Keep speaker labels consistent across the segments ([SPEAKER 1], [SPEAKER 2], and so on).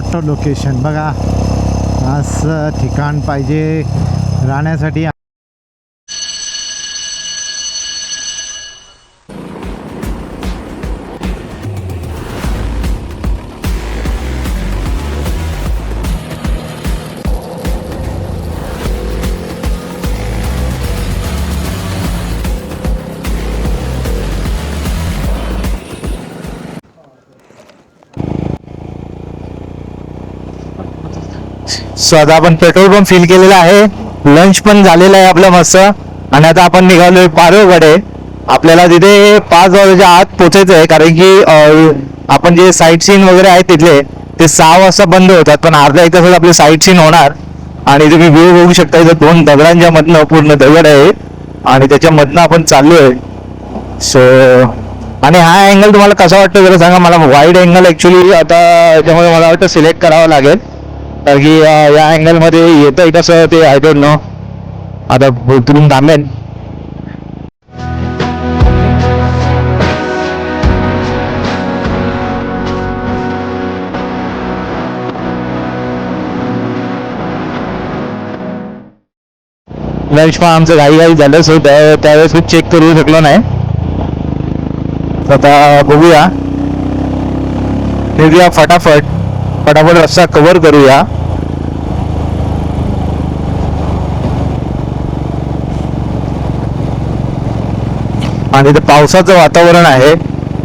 [SPEAKER 1] Water location बघा, असं ठिकाण पाहिजे राहण्यासाठी.
[SPEAKER 2] सो आता आपण पेट्रोल पंप फिल केलेला आहे, लंच पण झालेलं आहे आपलं मस्त, आणि आता आपण निघालोय पारोकडे. आपल्याला तिथे 5 वाजेच्या आत पोहोचायचं आहे, कारण की आपण जे साईट सीन वगैरे आहे तिथले ते 6 वाजता बंद होतात, पण अर्धा 1 तासात आपली साईट सीन होणार. आणि तुम्ही व्ह्यू बघू शकता, इथं 2 दगडांच्या मधनं पूर्ण दगड आहे आणि त्याच्यामधनं आपण चाललोय. सो आणि हा अँगल तुम्हाला कसा वाटतो जरा सांगा मला. वाईड अँगल ऍक्च्युली आता याच्यामध्ये मला वाटतं सिलेक्ट करावं लागेल, कारण की या अँगल मध्ये येतं कसं ते आय डोंट नो. आता उतरून थांबेन. लंच पण आमचं घाई झालं, सो त्यावेळेस मी चेक करू शकलो नाही. आता बघूया, फिरूया फटाफट रस्ता कव्हर करूया. आणि इथं पावसाचं वातावरण आहे,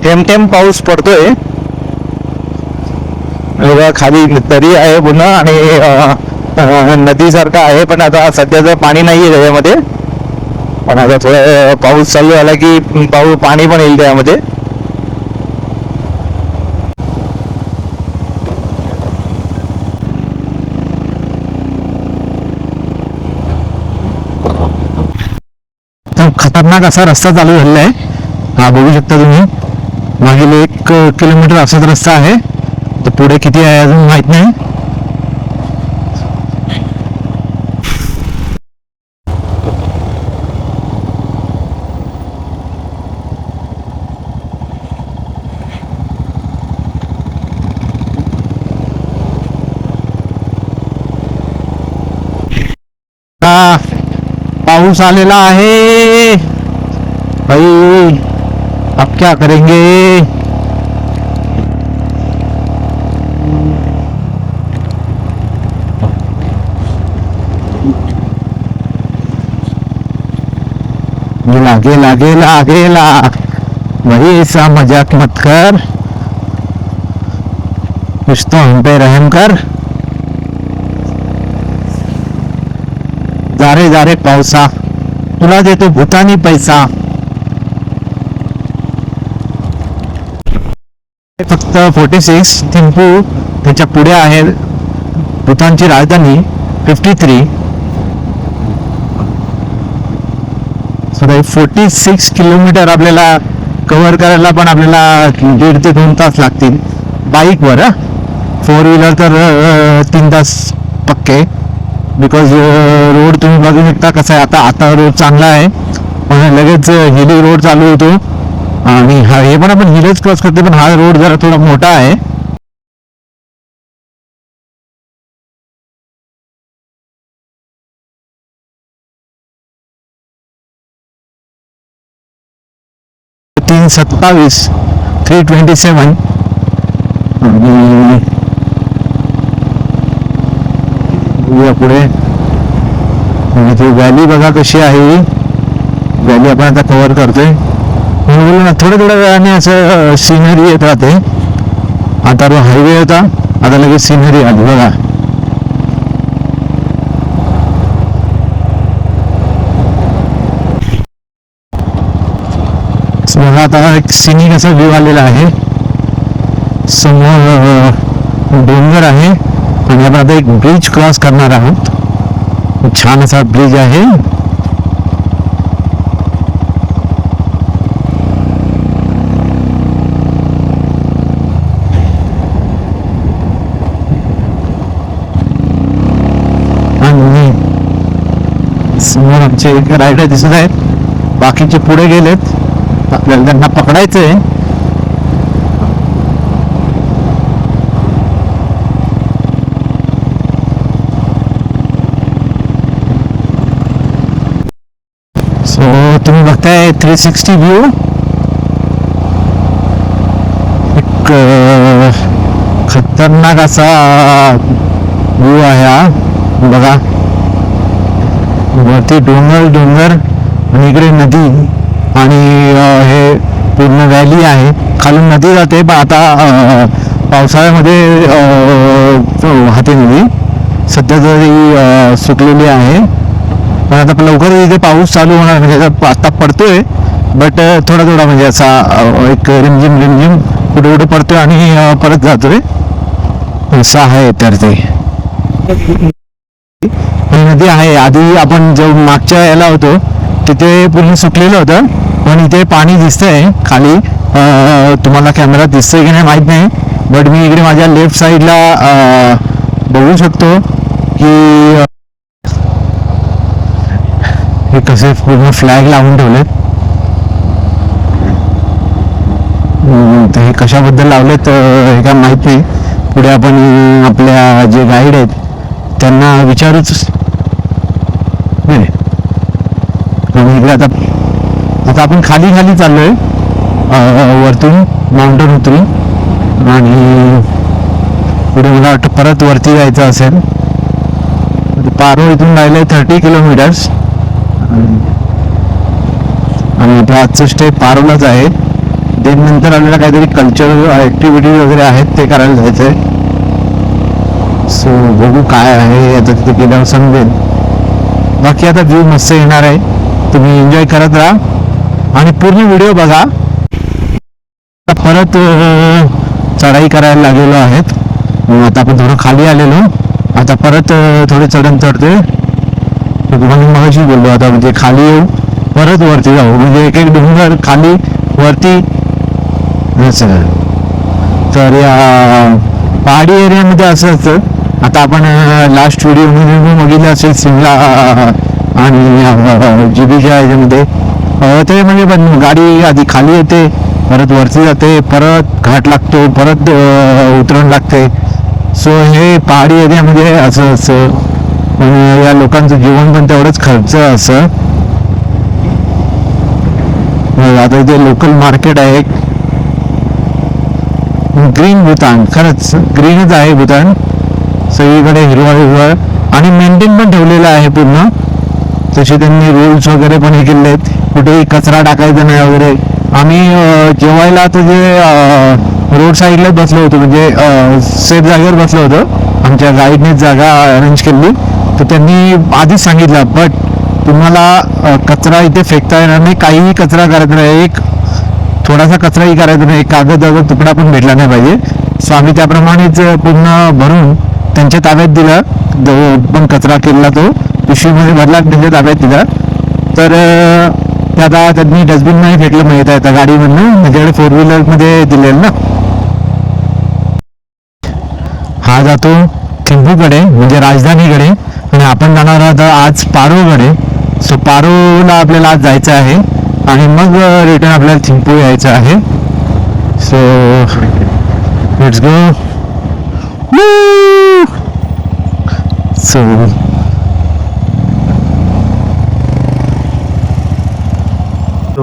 [SPEAKER 2] थेंब पाऊस पडतोय. खाली तरी आहे पुन्हा आणि नदीसारखं आहे, पण आता सध्याचं पाणी नाहीये त्याच्यामध्ये. पण आता थोडं पाऊस चालू झाला की पाणी पण येईल त्यामध्ये. खतरनाक असा रस्ता चालू झालेला आहे. हा बघू शकता तुम्ही, मागील 1 किलोमीटर असाच रस्ता आहे, तर पुढे किती आहे अजून माहित नाही. पाऊस आलेला आहे भाई, अब क्या करेंगे. गेला भाई, ऐसा मजाक मत कर, कुछ तो हम पे रहम कर. जा रे पावसा, तुला देतो भूतानी पैसा. फक्त 46 थिंपू, त्याच्या पुढे आहे भूतानची राजधानी 53. 46 किलोमीटर आपल्याला कव्हर करायला पण आपल्याला 1.5 ते 2 तास लागतील बाईकवर. 4 व्हीलर तर 3 तास पक्के, बिकॉज रोड तुम्ही बघू शकता कसा आहे. आता रोड चांगला आहे, पण लगेच हिली रोड चालू होतो. आणि हे पण आपण हिलच क्रॉस करते, पण हा रोड जरा थोडा मोठा आहे. तीन 27 327. पुढे ती व्हॅली बघा कशी आहे. व्हॅली आपण आता कव्हर करतोय. बोललो ना, थोड्या वेळाने असं सिनरी येत राहते. आता हायवे होता, आता लगेच सिनरी आली बघा. बघा आता एक सिनिक असा व्ह्यू आलेला आहे. समोर डोंगर आहे आणि आपण आता एक ब्रिज क्रॉस करणार आहोत. छान असा ब्रिज आहे. आणि समोर आमचे रायडर दिसत आहेत, बाकीचे पुढे गेलेत, आपल्याला त्यांना पकडायचं.
[SPEAKER 3] 1
[SPEAKER 2] तुम्ही बघताय 360 व्ह्यू. एक खतरनाक असा व्ह्यू आहे हा. बघा वरती डोंगर आणि इकडे नदी आणि हे पूर्ण व्हॅली आहे. खालून नदी जाते पण आता पावसाळ्यामध्ये वाहते नदी. सध्या तरी सुकलेली आहे पण आता लवकर इथे पाऊस चालू होणार म्हणजे आता पडतोय बट थोडा म्हणजे असा एक रिमझिम कुठे पडतोय आणि परत जातोय असं आहे. तर ते नदी आहे. आधी आपण जो मागच्या याला होतो तिथे पूर्ण सुकलेलं होतं पण इथे पाणी दिसतंय खाली. तुम्हाला कॅमेरा दिसतंय की नाही माहित नाही बट मी इकडे माझ्या लेफ्ट साईडला बघू शकतो की हे कसे पूर्ण फ्लॅग लावून ठेवलेत. हे कशाबद्दल लावलेत हे काय माहित नाही. पुढे आपण आपल्या जे गाईड आहेत त्यांना विचारूच. आणि इकडे आता आपण खाली चाललोय वरतून माउंटेन उतरून आणि पुढे मला वाटतं परत वरती जायचं असेल. पारो इथून राहिलंय 30 किलोमीटर्स आणि आपला आजचं स्टे पारोलाच आहे. देन नंतर आपल्याला काहीतरी कल्चरल ऍक्टिव्हिटी वगैरे आहेत ते करायला जायचंय. सो बघू काय आहे आता तिथे गेल्यावर समजेल. बाकी आता व्ह्यू मस्त येणार आहे. तुम्ही एन्जॉय करत राहा आणि पूर्ण व्हिडिओ बघा. परत चढाई करायला लागलेलो आहेत. आता आपण थोडं खाली आलेलो आता परत थोडे चढतोय. तुम्हाला मगाशी बोललो आता म्हणजे खाली येऊ परत वरती जाऊ म्हणजे एक डोंगर खाली वरती. तर या पहाडी एरियामध्ये असं असतं. आता आपण लास्ट व्हिडिओमध्ये बघितलं असेल सिमला आणि जीबीच्या ह्याच्यामध्ये ते म्हणजे पण गाडी आधी खाली येते परत वरती जाते परत घाट लागतो परत उतरण लागते. सो हे पहाडी एरियामध्ये असं या लोकांचं जीवन पण तेवढंच खर्च असं. आता इथे लोकल मार्केट आहे. ग्रीन भूतान खरंच ग्रीनच आहे भूतान. सगळीकडे हिरवळ आणि मेंटेन पण ठेवलेलं आहे पूर्ण. तसे त्यांनी रूल्स वगैरे पण हे केले आहेत. कुठेही कचरा टाकायचा नाही वगैरे. आम्ही जेवायला आता जे रोड साईडलाच बसलो होतो म्हणजे सेफ जागेवर बसलो होतो. आमच्या गाईडनेच जागा अरेंज केली तर त्यांनी आधीच सांगितलं बट तुम्हाला कचरा इथे फेकता येणार नाही. काहीही कचरा करायचा नाही. एक थोडासा कचराही करायचा नाही. एक कागदाचा तुकडा पण भेटला नाही पाहिजे. सो आम्ही त्याप्रमाणेच पूर्ण भरून त्यांच्या ताब्यात दिला. जो पण कचरा केला तो पिशवीमध्ये भरला त्यांच्या ताब्यात दिला. तर आता त्यांनी डस्टबिन नाही फेकलं माहित आहे. त्या गाडीमधनं माझ्याकडे 4 व्हीलरमध्ये दिलेलं ना. हा जातो थिंपूकडे म्हणजे राजधानीकडे आणि आपण जाणार आहोत आज पारोकडे. सो पारोला आपल्याला आज जायचं आहे आणि मग रिटर्न आपल्याला थिंपू यायचं आहे. So let's go. सो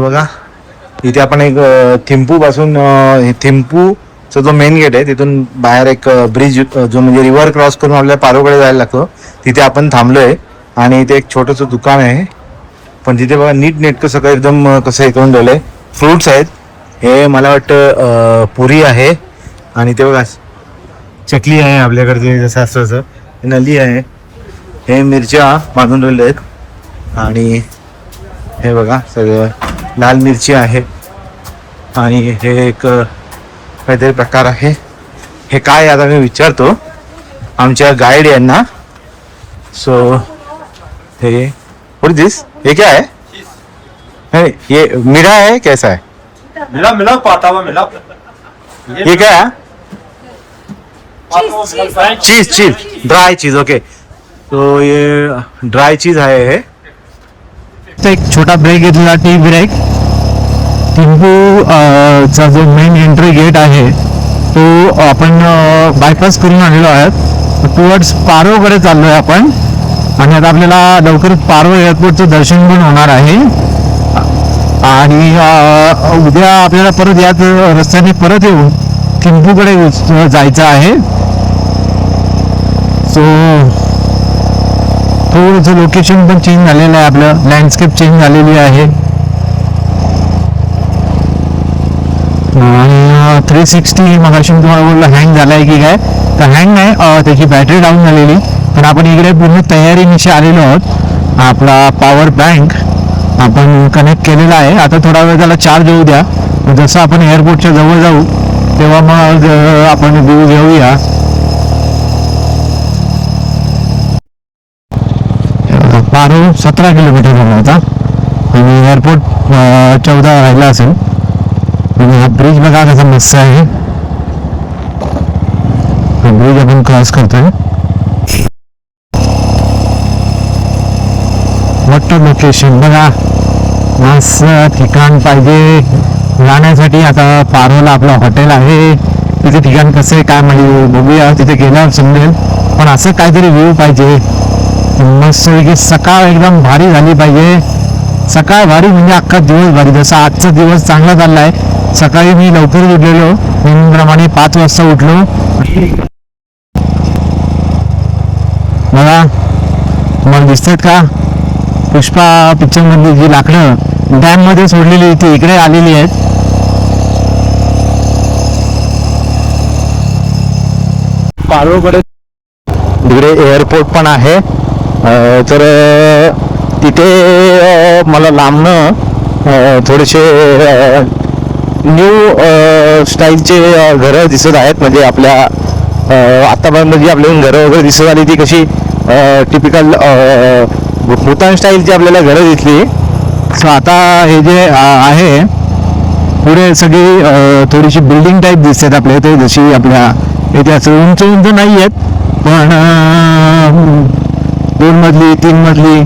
[SPEAKER 1] बघा इथे आपण एक थिंपू पासून थिंपूचा जो मेन गेट आहे तिथून बाहेर एक ब्रिज जो म्हणजे रिव्हर क्रॉस करून आपल्याला पारोकडे जायला लागतो. तिथे आपण थांबलोय आणि इथे एक छोटंसं दुकान आहे पण तिथे बघा नीट नेटकं सगळं एकदम कसं हे करून ठेवलंय. फ्रुट्स आहेत. हे मला वाटतं पुरी आहे आणि ते बघा चकली आहे आपल्याकडे जसं असं असं. नली आहे. हे मिरच्या बांधून ठेवल्या आहेत आणि हे बघा सगळं लाल मिरची आहे आणि हे एक काहीतरी प्रकार आहे. हे काय आता मी विचारतो आमच्या गाईड यांना. सो हे व्हाट इज दिस? ये क्या है? नहीं ये मिला है कैसा है?
[SPEAKER 3] मिला पाता हुआ मिला।
[SPEAKER 1] ये क्या है? चीज ड्राई चीज. ओके तो ये ड्राई चीज आहे हे.
[SPEAKER 2] एक छोटा ब्रेक घेतलेला टी ब्रेक. थिंपू चा जो मेन एंट्री गेट आहे तो आपण बायपास करून आलेलो आहोत. टुवर्ड्स पारोकडे चाललोय आपण आणि आता आपल्याला लवकर पारो एअरपोर्टचं दर्शन पण होणार आहे. आणि उद्या आपल्याला परत याच रस्त्याने परत येऊन थिंपूकडे जायचं आहे. सो थोडंसं लोकेशन पण चेंज झालेलं आहे, आपलं लँडस्केप चेंज झालेली आहे. आणि 360 मगाशी तुम्हाला बोललं हँग झालाय की काय, तर हँग नाही, त्याची बॅटरी डाऊन झालेली. पण आपण इकडे पूर्ण तयारीनिशी आलेलो आहोत. आपला पॉवर बँक आपण कनेक्ट केलेला आहे. आता थोडा वेळ त्याला चार्ज होऊ द्या. जसं आपण एअरपोर्टच्या जवळ जाऊ तेव्हा मग आपण व्ह्यू घेऊया. पारो 17 किलोमीटर झाला होता आणि एअरपोर्ट 14 राहिला असेल. आणि हा ब्रिज बघा कसा मस्त आहे. हा ब्रिज आपण क्रॉस करतोय. मोठं लोकेशन बघा, मस्त ठिकाण पाहिजे जाण्यासाठी. आता पारोला आपलं हॉटेल आहे, तिथे ठिकाण कसं आहे काय माहिती बघूया, तिथे गेल्यावर समजेल. पण असं काहीतरी व्ह्यू पाहिजे मस्त की सकाळ एकदम भारी झाली पाहिजे. सकाळ भारी म्हणजे अख्खा दिवस भारी. जसा आजचा दिवस चांगला चाललाय. सकाळी मी लवकर उठलेलो, नेहमीप्रमाणे 5 वाजता उठलो. बघा मला दिसतात का पुष्पा पिक्चर मधली जी लाकडं डॅम मध्ये सोडलेली ती इकडे आलेली आहेत. पारोकडे तिकडे एअरपोर्ट पण आहे. तर तिथे मला लांबनं थोडेसे न्यू स्टाईलचे घरं दिसत आहेत. म्हणजे आपल्या आतापर्यंत जी आपल्या घरं वगैरे दिसत आली ती कशी टिपिकल भूतान स्टाईलची आपल्याला घरं दिसली. सो आता हे जे आहे पुढे सगळी थोडीशी बिल्डिंग टाईप दिसतात आपल्या इथे. जशी आपल्या इथे असं उंच उंच नाही आहेत पण 2 मजली 3 मजली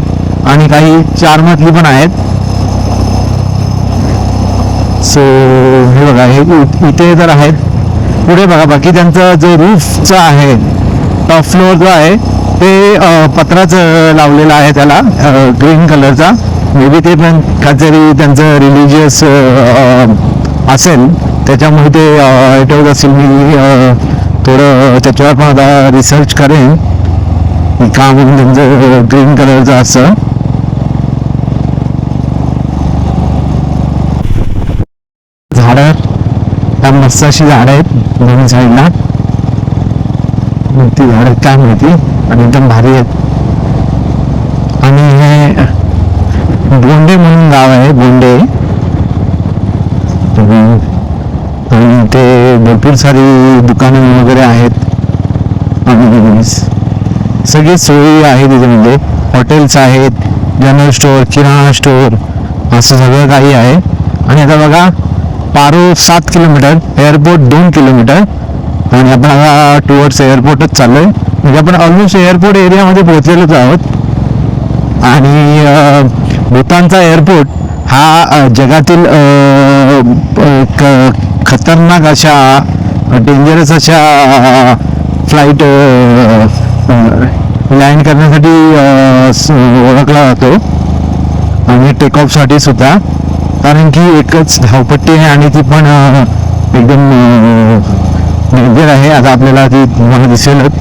[SPEAKER 2] आणि काही 4 मजली पण आहेत. सो हे बघा हे इथे तर आहेत. पुढे बघा बाकी त्यांचं जो रूफचा आहे टॉप फ्लोअर जो आहे ते पत्राचं लावलेलं आहे त्याला ग्रीन कलरचा. मे बी ते पण काहीतरी त्यांचं रिलिजियस असेल त्याच्यामुळे ते ठेवत असेल. मी थोडं त्याच्यावर पण आता रिसर्च करेन का म्हणून त्यांचं ग्रीन कलरचं असं. झाडं त्या मस्त अशी झाडं आहेत दोन्ही साईडला. ती झाडं काय माहिती आणि एकदम भारी आहेत. आणि हे बोंडे म्हणून गाव आहे बोंडे. आणि ते भरपूर सारी दुकानं वगैरे आहेत आणि सगळी सोयी आहेत तिथे. म्हणजे हॉटेल्स आहेत, जनरल स्टोअर, किराणा स्टोअर असं सगळं काही आहे. आणि आता बघा पारो 7 किलोमीटर, एअरपोर्ट 2 किलोमीटर आणि आपण आता टुवर्ड्स एअरपोर्टच चाललोय. म्हणजे आपण ऑलमोस्ट एअरपोर्ट एरियामध्ये पोहोचलेलोच आहोत. आणि भूतानचा एअरपोर्ट हा जगातील खतरनाक अशा डेंजरस अशा फ्लाईट लँड करण्यासाठी ओळखला जातो आणि टेकऑफसाठी सुद्धा. कारण की एकच धावपट्टी आहे आणि ती पण एकदम डेंजर आहे. आता आपल्याला ती मला दिसेलच.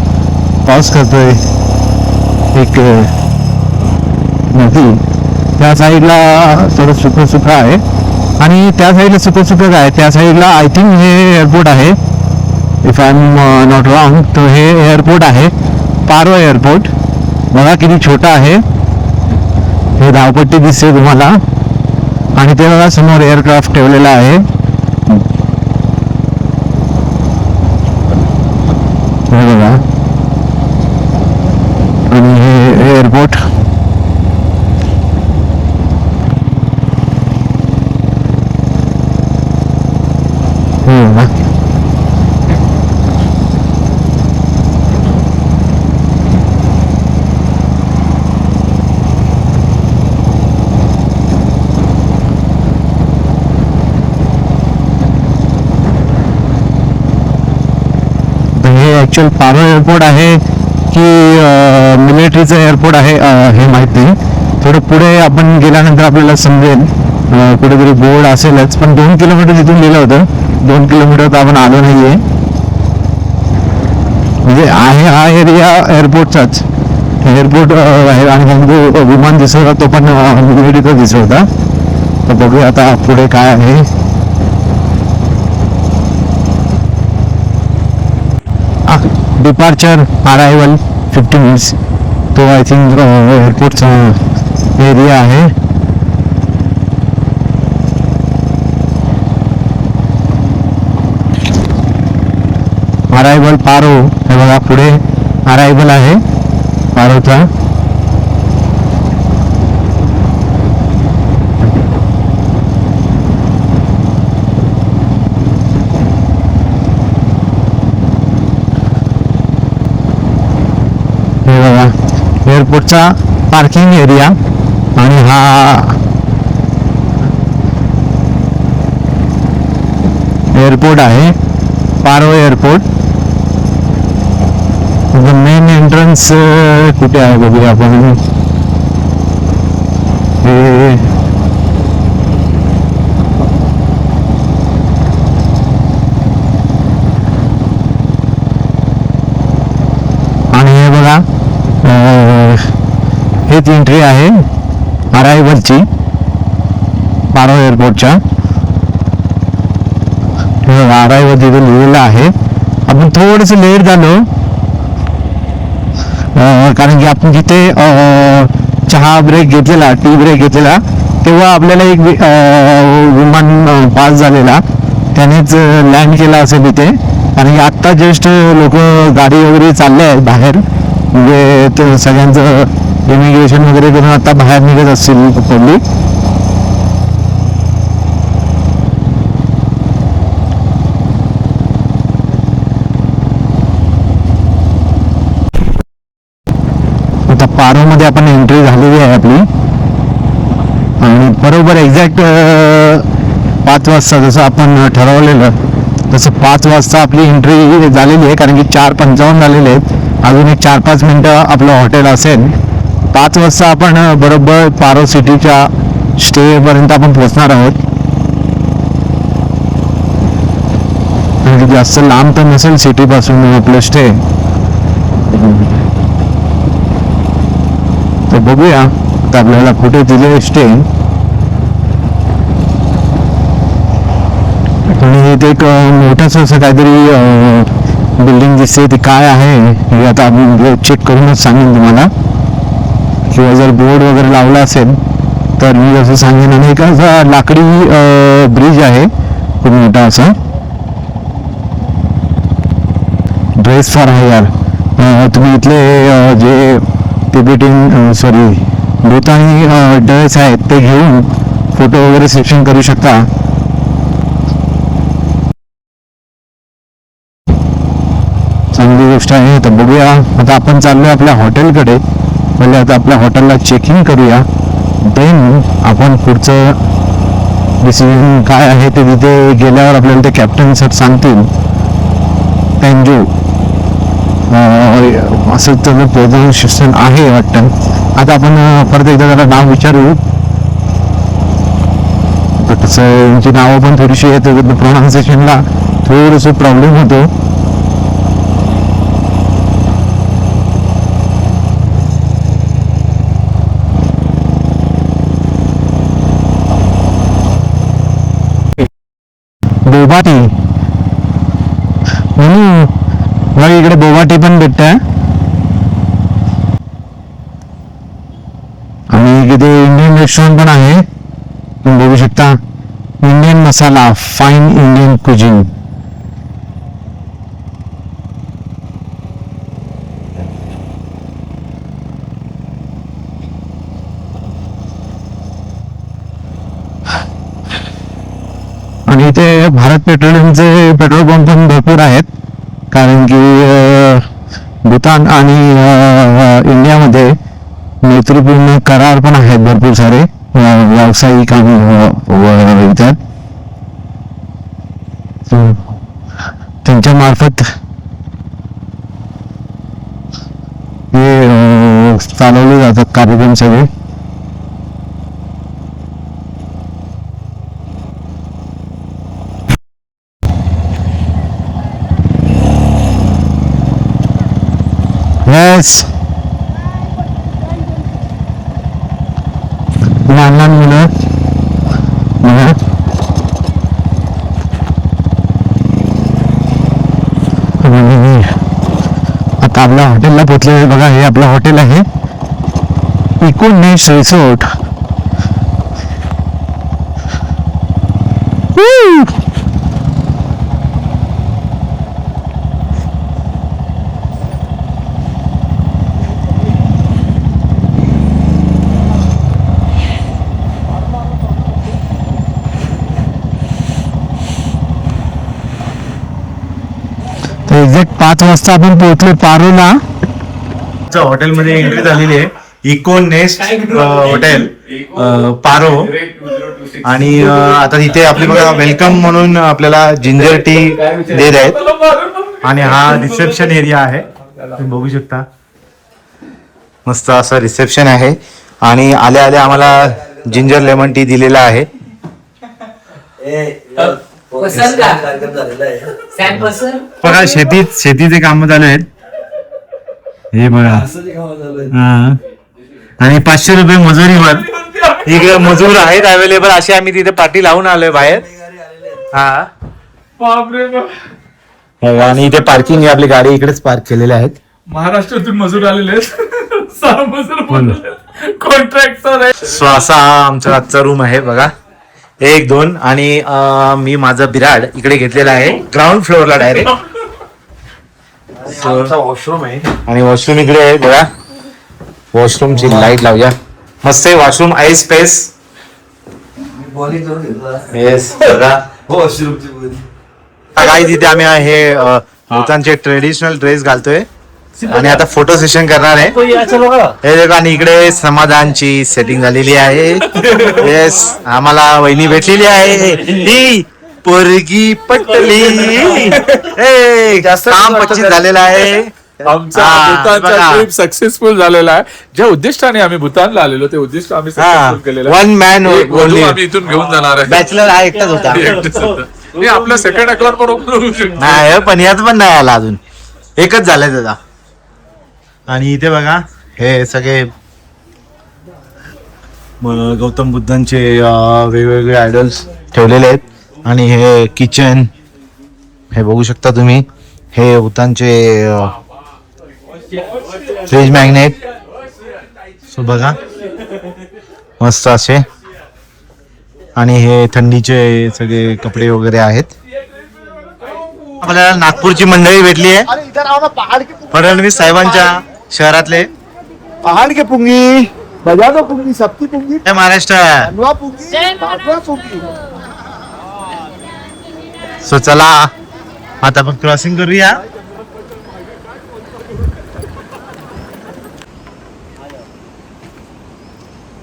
[SPEAKER 2] पाऊस करतोय एक नदी त्या साईडला थोडं सुकं सुकं आहे आणि त्या साईडला सुकं सुकं आहे. त्या साईडला आय थिंक हे एअरपोर्ट आहे if I am not wrong. तर हे एअरपोर्ट आहे पारो एअरपोर्ट. बघा किती छोटा आहे. हे धावपट्टी दिसते तुम्हाला आणि ते बघा समोर एअरक्राफ्ट ठेवलेला आहे. हे बघा आणि हे एअरपोर्ट ॲक्च्युअल पारो एअरपोर्ट आहे की मिलिटरीचं एअरपोर्ट आहे हे माहीत नाही. थोडं पुढे आपण गेल्यानंतर आपल्याला समजेल. कुठेतरी बोर्ड असेलच, पण 2 किलोमीटर तिथून लिहिलं होतं. 2 किलोमीटर तर आपण आलो नाहीये. म्हणजे आहे हा एरिया एअरपोर्टचाच. एअरपोर्ट आहे आणि मग जो विमान दिसत होता तो पण निगडीतच दिसत होता. तर बघूया आता पुढे काय आहे. Departure arrival 50 minutes. तो आय थिंक एअरपोर्टचा एरिया आहे. अरायवल पारो हे बघा, पुढे अरायवल आहे पारोचा. हे बघा एअरपोर्टचा पार्किंग एरिया आणि हा एअरपोर्ट आहे, पारो एअरपोर्ट. मेन एंट्रन्स कुठे आहे बघूया आपण. हे आणि हे बघा हेच एंट्री आहे अरायवलची पारो एअरपोर्टच्या. अरायवल तिथे लिहिलेलं आहे. आपण थोडस लेट झालो कारण की आपण जिथे चहा ब्रेक घेतलेला, टी ब्रेक घेतलेला, तेव्हा आपल्याला एक विमान पास झालेला, त्यानेच लँड केला असेल इथे. आणि आत्ता जस्ट लोक गाडी वगैरे चालले आहेत बाहेर, म्हणजे ते सगळ्यांचं इमिग्रेशन वगैरे करून आता बाहेर निघत असतील पब्लिक. आता पारोमध्ये आपण एंट्री झालेली आहे आपली आणि बरोबर एक्झॅक्ट 5 वाजता जसं आपण ठरवलेलं तसं 5 वाजता आपली एंट्री झालेली आहे. कारण की 4:55 झालेले आहेत. अजून एक 4-5 मिनटं आपलं हॉटेल असेल. 5 वाजता आपण बरोबर पारो सिटीच्या स्टेपर्यंत आपण पोहोचणार आहोत. जास्त लांब तर नसेल सिटीपासून आपलं स्टे. तर बघूया आता आपल्याला कुठे दिले स्टे. आणि इथे एक मोठंच असं काहीतरी बिल्डिंग दिसते. ती काय आहे हे आता आपण चेक करूनच सांगेन तुम्हाला, किंवा जर बोर्ड वगैरे लावला असेल तर मी जसं सांगेन. आणि एक असा लाकडी ब्रिज आहे खूप मोठा असा. ड्रेस फॉर आहे यार. तुम्ही इथले जे तिबेटियन भूतानी ड्रेस आहेत ते घेऊन फोटो वगैरे सेशन करू शकता. चांगली गोष्ट आहे. तर बघूया आता आपण चाललोय आपल्या हॉटेलकडे. पहिले आता आपल्या हॉटेलला चेकिंग करूया, देन आपण पुढचं डिसिजन काय आहे ते तिथे गेल्यावर आपल्याला ते कॅप्टन सर सांगतील. त्यांजो असं त्याचं प्रोनाऊन्सिएशन आहे वाटतं. आता आपण परत एकदा त्याला नाव विचारू. तसं यांची नावं पण थोडीशी आहेत, प्रोनाऊन्सिएशनला थोडंसं प्रॉब्लेम होतो. बोबाटी म्हणून इकडे बोबाटी पण भेटत. आणि इथे इंडियन रेस्टॉरंट पण आहे, तुम्ही बघू शकता. इंडियन मसाला, फाईन इंडियन कुझिन. आणि इथे भारत पेट्रोलियमचे पेट्रोल पंप पण भरपूर आहेत. कारण की भूतान आणि इंडियामध्ये मैत्रीपूर्ण करार पण आहेत भरपूर सारे व्यावसायिक आणि इतर. त्यांच्या मार्फत हे चालवले जातात कार्यक्रम सगळे. येस, लहान लहान मुलं बघा. आता आपल्या हॉटेलला पोहोचले बघा. हे आपलं हॉटेल आहे इको नेस्ट रिसोर्ट. एक्झॅक्ट 5 वाजता आपण पोहोचलो पारोला.
[SPEAKER 1] हॉटेलमध्ये एंट्री झालेली आहे. इको नेस्ट हॉटेल पारो. आणि आता तिथे आपले बघा वेलकम म्हणून आपल्याला जिंजर टी देत आहेत. आणि हा रिसेप्शन एरिया आहे, तुम्ही बघू शकता. मस्त असं रिसेप्शन आहे. आणि आल्या आल्या आम्हाला जिंजर लेमन टी दिलेला आहे. बघा शेतीचे काम चालू आहेत. हे बघा. हा. आणि 500 रुपये मजुरीवर. इकडे मजूर आहेत अवेलेबल. असे आम्ही तिथे पार्टी लावून आलोय बाहेर. हा. आणि इथे पार्किंग आहे. आपली गाडी इकडेच पार्क केलेल्या आहेत.
[SPEAKER 3] महाराष्ट्रातून मजूर आलेले आहेत. 6 मजूर कॉन्ट्रॅक्टर.
[SPEAKER 1] सो असा हा आमचा आजचा रूम आहे बघा. 1, 2 आणि मी माझा बिराड इकडे घेतलेला आहे ग्राउंड फ्लोअरला डायरेक्ट.
[SPEAKER 3] वॉशरूम आहे.
[SPEAKER 1] आणि वॉशरूम इकडे आहे बघा. वॉशरूमची लाईट लावूया. मस्त आहे वॉशरूम. I space. येस बघा. काय तिथे आम्ही हे भूतानचे ट्रेडिशनल ड्रेस घालतोय आणि आता फोटो सेशन करणार आहे. हे देखा. आणि इकडे समाधानची सेटिंग झालेली आहे. येस, आम्हाला वहिनी भेटलेली आहे. ही पोरगी पटली. काम 25 झालेलं आहे.
[SPEAKER 3] आमचा
[SPEAKER 1] हा,
[SPEAKER 3] भूतानचा
[SPEAKER 1] बघा.
[SPEAKER 3] ट्रिप सक्सेसफुल झालेला आहे. ज्या उद्दिष्टाने आम्ही भूतानला आलेलो ते उद्दिष्ट आम्ही सक्सेसफुल केलेलं आहे.
[SPEAKER 1] वन मॅन
[SPEAKER 3] एक वधू आम्ही इथून घेऊन जाणार आहे.
[SPEAKER 1] बॅचलर हा एकटाच होता.
[SPEAKER 3] हे आपलं सेकंड अकाउंट पण ओपन होऊ शकतो.
[SPEAKER 1] नाही पण यात पण नाही आला अजून. एकच झालाय त्याचा. आणि इथे बघा हे सगळे गौतम बुद्धांचे वेगवेगळे आयडल्स ठेवलेले आहेत. आणि हे किचन हे बघू शकता तुम्ही. हे भूतानचे फ्रीज मॅग्नेट. सो बघा मस्त असे. आणि हे थंडीचे सगळे कपडे वगैरे आहेत. आपल्याला नागपूरची मंडळी भेटली आहे. फडणवीस साहेबांच्या शहरातले.
[SPEAKER 2] पहाड़ के पुंगी बजा दो पुंगी सबकी पुंगी
[SPEAKER 1] जय महाराष्ट्र.
[SPEAKER 2] बनवा पुंगी भागवा पुंगी.
[SPEAKER 1] सो चला आता आपण क्रॉसिंग करूया.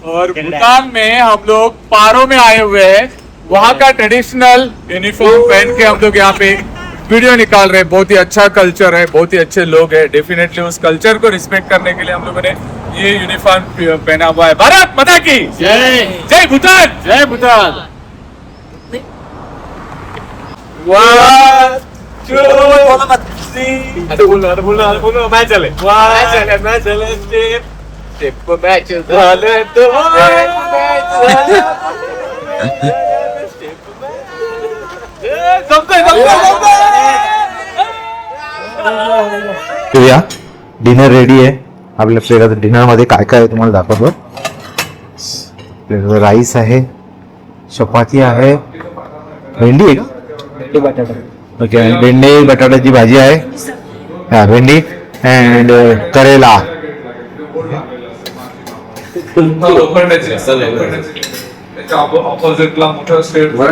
[SPEAKER 3] और भूटान में हम लोग पारो में आए हुए हैं. वहाँ का ट्रेडिशनल यूनिफॉर्म पहन के हम लोग यहाँ पे वीडियो निकाल रहे हैं. बहुत ही अच्छा कल्चर है, बहुत ही अच्छे लोग हैं. डेफिनेटली उस कल्चर को रिस्पेक्ट करने के लिए हम लोगों ने ये यूनिफॉर्म पहना हुआ है. भारत माता की जय. जय भूटान. जय भूटान. 1 2 बोलो मैं चले. मैं चले स्टेप मॅच झालं तो
[SPEAKER 1] डिनर रेडी आहे. आपल्या प्लेट डिनर मध्ये काय काय आहे तुम्हाला दाखवतो. प्लेट राईस आहे, चपाती आहे, भेंडी आहे का? ओके. भेंडी बटाट्याची भाजी आहे. हा भेंडी अँड करेला.
[SPEAKER 3] ऑपोजिटला मोठं स्टेट
[SPEAKER 4] चालू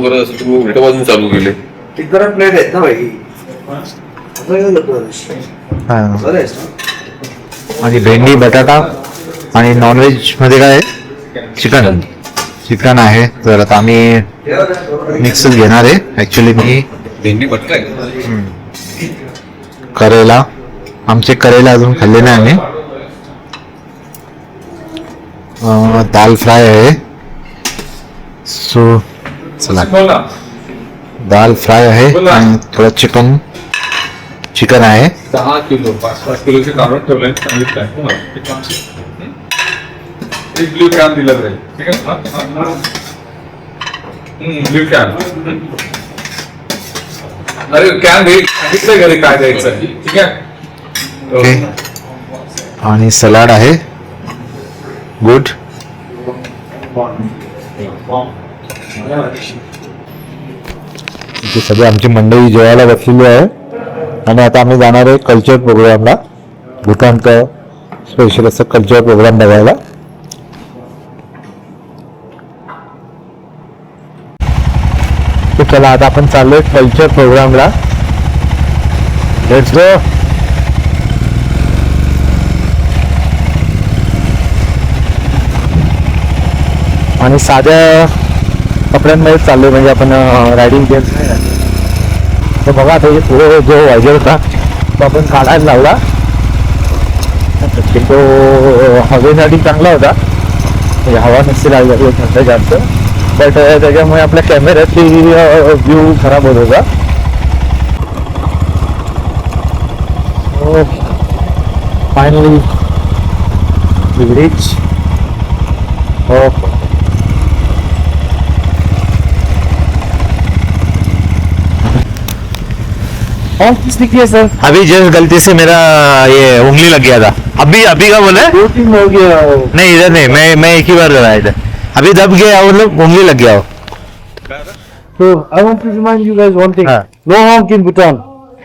[SPEAKER 4] करत असेल तुम्ही उलट्या बाजून चालू केले.
[SPEAKER 2] प्लेट आहेत ना भाई.
[SPEAKER 1] आणि भेंडी बटाटा. आणि नॉनव्हेज मध्ये काय चिकन. चिकन आहे. तर आता आम्ही मिक्सच घेणार आहे. ऍक्च्युली मी
[SPEAKER 4] भेंडी बटाटा
[SPEAKER 1] करेला. आमचे करेला अजून खाल्ले नाही आम्ही. दाल फ्राय आहे. सो
[SPEAKER 2] चला
[SPEAKER 3] बोला
[SPEAKER 2] दाल फ्राय आहे आणि थोडं चिकन आहे.
[SPEAKER 3] 10 किलो 5 किलोचे काढून ठेवले सांगितलंय एक ब्ल्यू कॅन दिला जाईल. ठीक आहे ब्ल्यू कॅन. अरे कॅन देईल सांगितलंय घरी काय द्यायचं. ठीक आहे
[SPEAKER 2] ओके आणि सलाड आहे. गुड. इथे सगळे आमची मंडळी जेवायला बसलेली आहे आणि आता आम्ही जाणार आहे कल्चर प्रोग्रामला. भूतानचा स्पेशल असं कल्चर प्रोग्राम बघायला. तर चला आता आपण चाललोय कल्चर प्रोग्रामला. Let's go. आणि साध्या कपड्यांमध्ये चाललोय म्हणजे आपण रायडिंग गेम्स नाही. तर बघा आता हे पुढे जो वायझर होता तो आपण काढायला लावला. तो हवेसाठी चांगला होता म्हणजे हवा नसती लागली थंड जास्त. बट त्याच्यामुळे आपल्या कॅमेऱ्यातली व्ह्यू खराब होत होता. Finally we reach. सर अभी जस्ट गलती से मेरा ये उंगली लग गया था. अभी अभी का बोला? 2-3 हो गया. नहीं इधर नहीं, मैं एक ही बार लगाया इधर. अभी दब गया मतलब उंगली लग गया हो.
[SPEAKER 5] So I want to remind you guys one thing. No honk in Bhutan.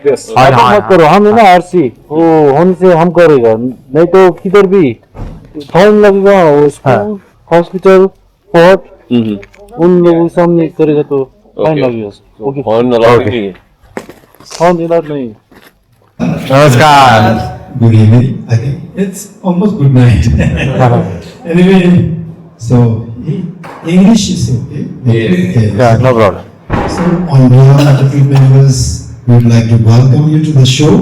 [SPEAKER 3] Yes.
[SPEAKER 5] मत करो. हम है ना आरसी वो होने से हम करेगा नहीं तो किधर भी फाइन लगेगा. स्कूल हॉस्पिटल कोर्ट उन लोगों के सामने करेगा तो फाइन लगेगा. ओके फाइन दिला नहीं.
[SPEAKER 2] नमस्कार.
[SPEAKER 6] Good evening. I think it's almost good night. Anyway, so English is okay.
[SPEAKER 2] Yeah, no problem.
[SPEAKER 6] So on behalf of the team members, we would like to welcome you to the show.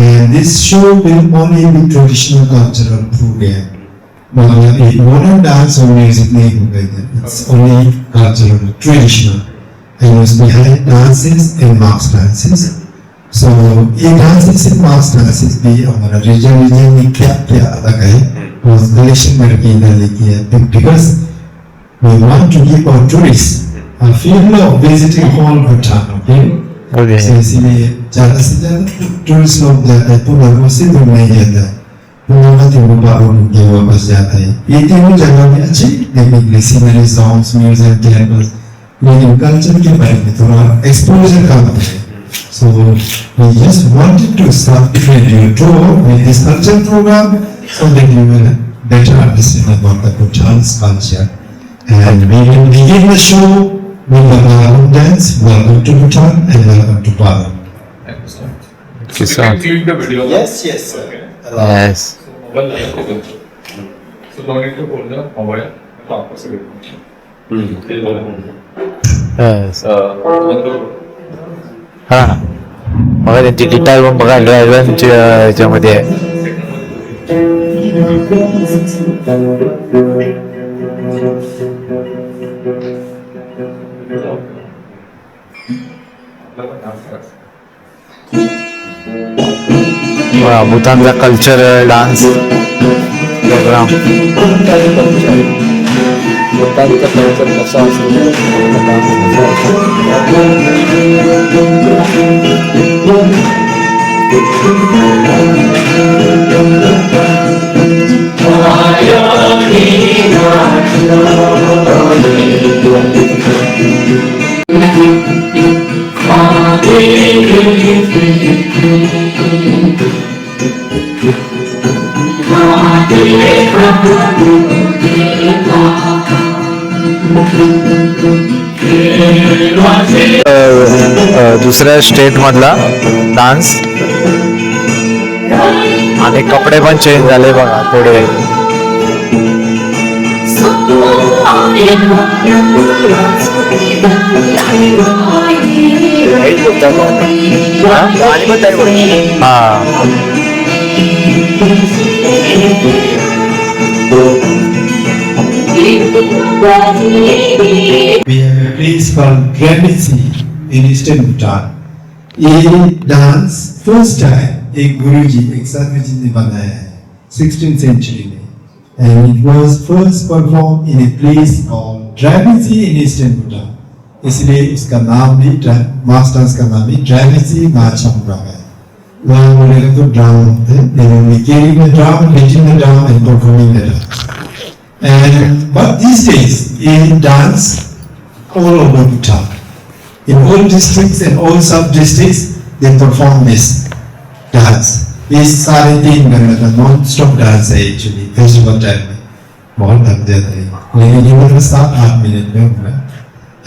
[SPEAKER 6] And this show will only be traditional cultural program. Modern dance or music नहीं होगा इधर. It's only cultural, traditional. And it's behind dances and mass dances. So ये dances and mass dances भी हमारा region में क्या अलग है. वो collection करके इधर लेके आते हैं because we want to give our tourists a feeling of visiting all Bhutan. Okay.
[SPEAKER 2] Okay.
[SPEAKER 6] So इसलिए ज़्यादा से ज़्यादा टूरिस्ट लोग जाते हैं. पूरा से दूर नहीं जाता है. पूरा तीनों बाबू के वापस जाता है. ये तीनों जगह में अच्छी देखने के लिए सीनरी, सॉन्ग्स, म्यूजिक, टेम्पल्स. लेकिन कल्चर के बारे में थोड़ा एक्सपोजर कम है. So we just wanted to start a tour with this culture program so that you will better understand about the Bhutan's culture. And we will begin the show with the Barong dance. Welcome to Bhutan and welcome to Barong.
[SPEAKER 3] You can click the video.
[SPEAKER 6] Yes, sir.
[SPEAKER 2] Yes.
[SPEAKER 3] So don't need to hold the mobile.
[SPEAKER 2] Yes. हा बघा त्यांची guitar पण बघा ड्रायव्हरच्या ह्याच्यामध्ये आहे. भूतानचा cultural dance programme. दुसऱ्या state मधला dance आणि कपडे पण चेंज झाले बघा थोडे.
[SPEAKER 6] We have place called Gravity in eastern Bhutan. ये डांस फर्स्ट टाइम एक गुरुजी एक साधुजी ने बनाया है 16th century में, and it was first performed in a place called Gravity in eastern Bhutan. इसलिए इसका नाम भी मास्टर्स का नाम भी Gravity माचम रहा है. वहाँ बोलेगा तो ड्राम होते हैं, they will be carrying the drum, hitting the drum and performing the dance. And but these days in dance all over Bhutan, in all districts and all sub-districts, they perform this dance. इस सारे 3 घंटे का non-stop dance है actually festival time में. बहुत थक जाते हैं. लेकिन ये मतलब 7-8 मिनट में होगा.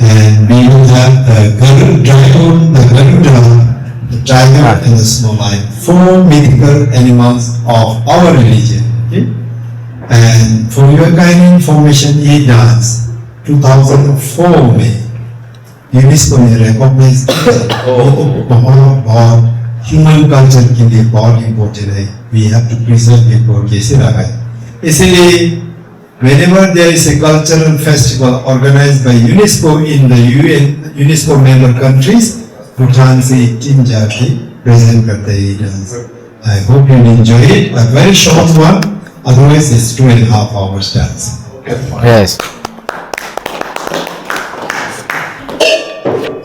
[SPEAKER 6] And we will have the Garud dragon, the Garuda, the tiger and the snow lion. 4 mythical animals of our religion. Okay? And for your kind information, ये dance 2004 में यूनेस्को ने रिकॉग्नाइज बहुत ह्यूमन कल्चर के लिए बहुत important है. We have to preserve it और कैसे रखा है. इसलिए whenever there is a cultural festival organized by UNESCO in the UNESCO member countries, Bhutan से एक टीम जाके प्रेजेंट करते हैं ये dance. I hope you enjoy it. A very short one, otherwise it's 2.5 hours dance.
[SPEAKER 2] Yes.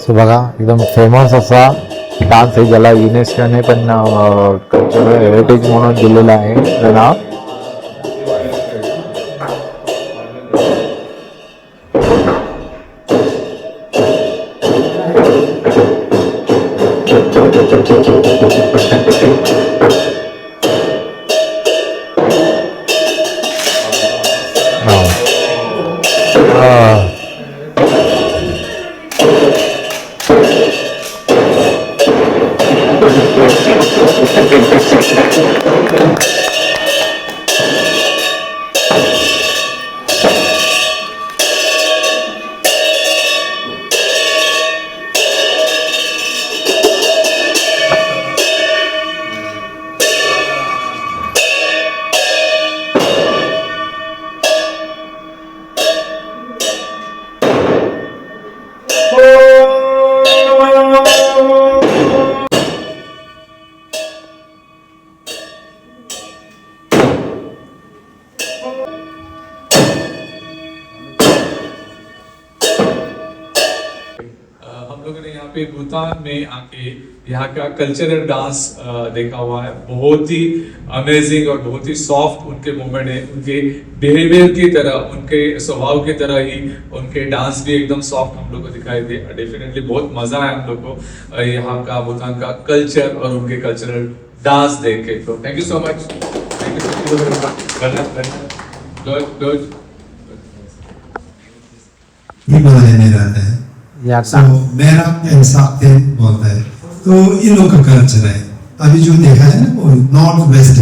[SPEAKER 2] So बघा एकदम famous असा dance आहे ज्याला युनेस्कोने पण कल्चरल हेरिटेज म्हणून दिलेलं आहे त्याचं नाव.
[SPEAKER 3] हम लोगों ने यहाँ पे भूटान में आके यहाँ का कल्चरल डांस देखा हुआ है. बहुत ही अमेजिंग और बहुत ही सॉफ्ट उनके मूवमेंट है. उनके बिहेवियर की तरह, उनके स्वभाव की तरह ही उनके डांस भी एकदम सॉफ्ट हम लोग को दिखाई दे. डेफिनेटली बहुत मजा आया हम लोग को यहाँ का भूटान का कल्चर और उनके कल्चरल डांस देख के. तो थैंक यू सो मच.
[SPEAKER 6] ये बनाने रहता है. So, मेरा इंसाफ थे बोलता है. तो इन लोग का कल्चर है. अभी जो देखा है ना वो नॉर्थ वेस्ट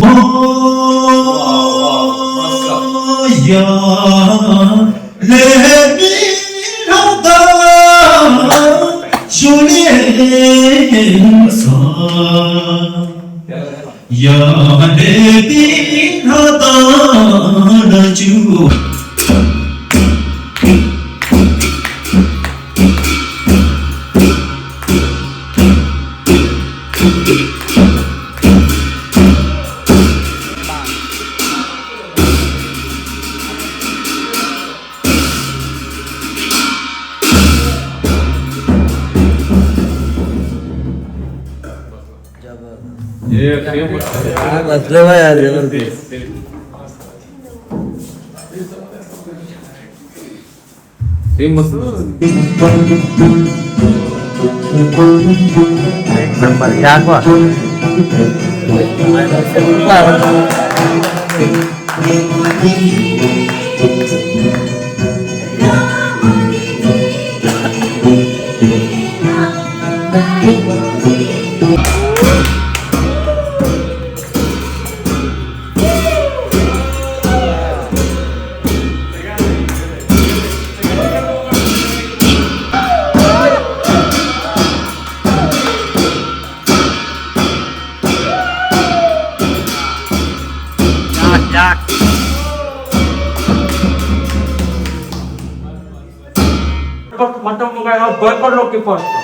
[SPEAKER 7] मटम काय भरपूर लोक पडतो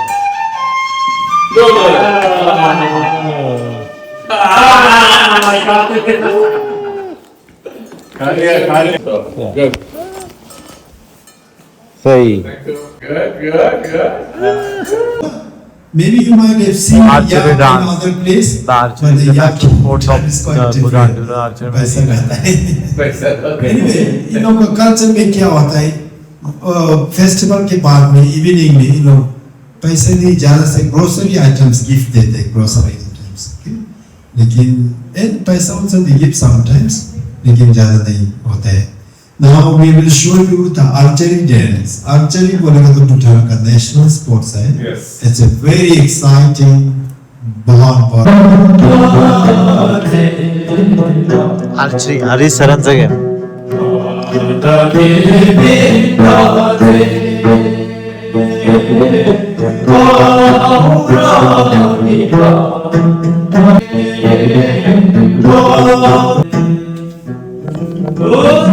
[SPEAKER 2] सही.
[SPEAKER 6] Maybe you might have seen
[SPEAKER 1] Archery
[SPEAKER 6] yak in
[SPEAKER 1] dance.
[SPEAKER 6] other place,
[SPEAKER 1] The archery
[SPEAKER 6] but the
[SPEAKER 1] is
[SPEAKER 6] yak
[SPEAKER 1] the sport of
[SPEAKER 6] is quite
[SPEAKER 1] Buddha,
[SPEAKER 6] different.
[SPEAKER 1] archery.
[SPEAKER 6] पैसा रहता है. Anyway, इन लोगों का कल्चर में क्या होता है? फेस्टिवल के बाद में इवनिंग में इन लोग पैसे नहीं ज्यादा से ग्रोसरी आइटम्स गिफ्ट देते हैं, ग्रोसरी आइटम्स. लेकिन एंड पैसा उनसे दे गिफ्ट समटाइम्स, लेकिन ज्यादा नहीं होता है. Now we will show you the archery dance. Archery बोलेगा तो भूटान का नेशनल स्पोर्ट्स है.
[SPEAKER 3] Yes.
[SPEAKER 6] It's a very exciting, बहुत
[SPEAKER 2] आर्चरी हरीश सरांचं गेम.
[SPEAKER 6] बहुत